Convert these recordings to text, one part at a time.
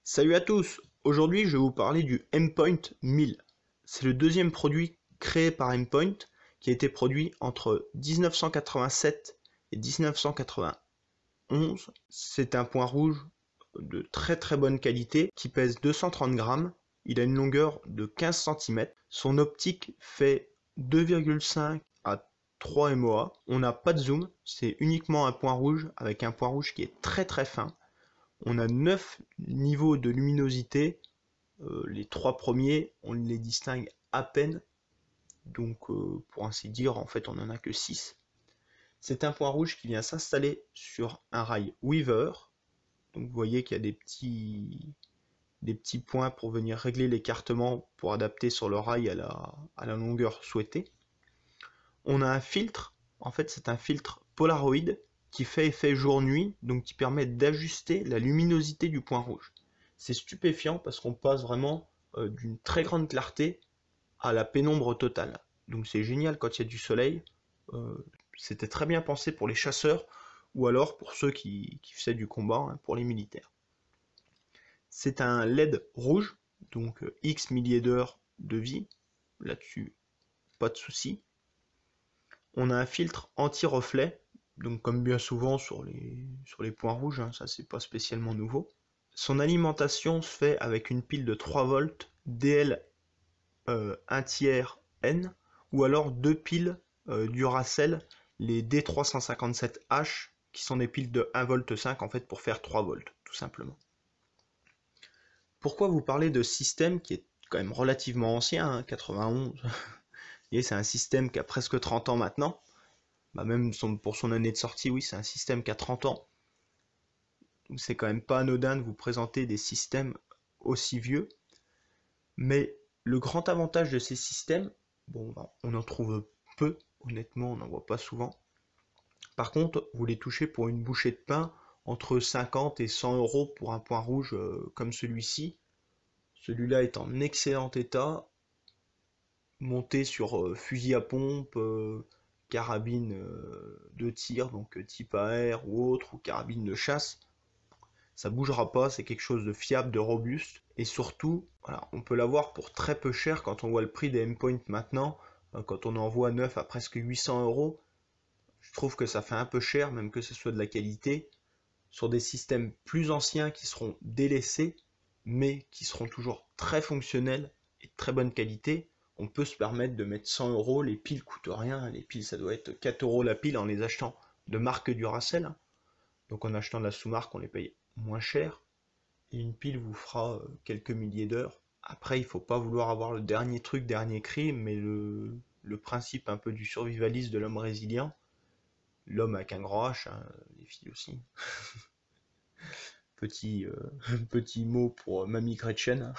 Salut à tous, aujourd'hui je vais vous parler du Aimpoint 1000. C'est le deuxième produit créé par Aimpoint qui a été produit entre 1987 et 1991. C'est un point rouge de très bonne qualité qui pèse 230 grammes. Il a une longueur de 15 cm. Son optique fait 2,5 à 3 MOA. On n'a pas de zoom, c'est uniquement un point rouge avec un point rouge qui est très fin. On a 9 niveaux de luminosité, les 3 premiers, on les distingue à peine, donc pour ainsi dire, en fait on n'en a que 6. C'est un point rouge qui vient s'installer sur un rail Weaver, donc vous voyez qu'il y a des petits points pour venir régler l'écartement pour adapter sur le rail à la longueur souhaitée. On a un filtre, en fait c'est un filtre Polaroid qui fait effet jour-nuit, donc qui permet d'ajuster la luminosité du point rouge. C'est stupéfiant parce qu'on passe vraiment d'une très grande clarté à la pénombre totale. Donc c'est génial quand il y a du soleil. C'était très bien pensé pour les chasseurs ou alors pour ceux qui faisaient du combat, hein, pour les militaires. C'est un LED rouge, donc X milliers d'heures de vie. Là-dessus, pas de souci. On a un filtre anti-reflet, donc comme bien souvent sur les points rouges, hein, ça c'est pas spécialement nouveau. Son alimentation se fait avec une pile de 3 volts DL 1 tiers N, ou alors deux piles Duracell, les D357H, qui sont des piles de 1 volt 5 en fait pour faire 3 volts, tout simplement. Pourquoi vous parler de système qui est quand même relativement ancien, hein, 91. C'est un système qui a presque 30 ans maintenant. Même pour son année de sortie, oui, c'est un système qui a 30 ans. Donc c'est quand même pas anodin de vous présenter des systèmes aussi vieux. Mais le grand avantage de ces systèmes, bon, on en trouve peu, honnêtement, on n'en voit pas souvent. Par contre, vous les touchez pour une bouchée de pain, entre 50 et 100 euros pour un point rouge comme celui-ci. Celui-là est en excellent état, monté sur fusil à pompe, carabine de tir, donc type AR ou autre, ou carabine de chasse. Ça bougera pas, c'est quelque chose de fiable, de robuste, et surtout, voilà, on peut l'avoir pour très peu cher quand on voit le prix des Aimpoint maintenant, quand on en voit neuf à presque 800 euros. Je trouve que ça fait un peu cher, même que ce soit de la qualité, sur des systèmes plus anciens qui seront délaissés, mais qui seront toujours très fonctionnels et de très bonne qualité. On peut se permettre de mettre 100 euros, les piles coûtent rien, les piles ça doit être 4 euros la pile en les achetant de marque Duracell, donc en achetant de la sous-marque on les paye moins cher, et une pile vous fera quelques milliers d'heures. Après il faut pas vouloir avoir le dernier truc, dernier cri, mais le principe un peu du survivaliste de l'homme résilient, l'homme avec un grand H, hein, les filles aussi. Petit mot pour Mamie Gretchen.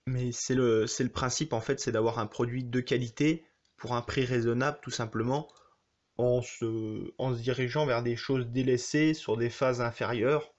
Mais c'est le principe en fait, c'est d'avoir un produit de qualité pour un prix raisonnable tout simplement, en se dirigeant vers des choses délaissées sur des phases inférieures,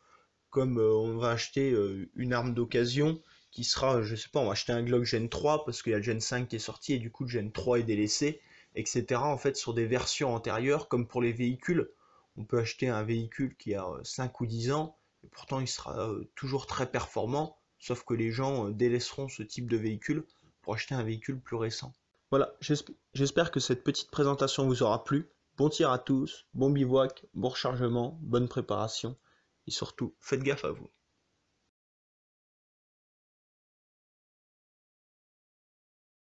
comme on va acheter une arme d'occasion qui sera, je sais pas, on va acheter un Glock Gen 3 parce qu'il y a le Gen 5 qui est sorti et du coup le Gen 3 est délaissé, etc. En fait sur des versions antérieures, comme pour les véhicules, on peut acheter un véhicule qui a 5 ou 10 ans, et pourtant il sera toujours très performant, sauf que les gens délaisseront ce type de véhicule pour acheter un véhicule plus récent. Voilà, j'espère que cette petite présentation vous aura plu. Bon tir à tous, bon bivouac, bon rechargement, bonne préparation, et surtout, faites gaffe à vous.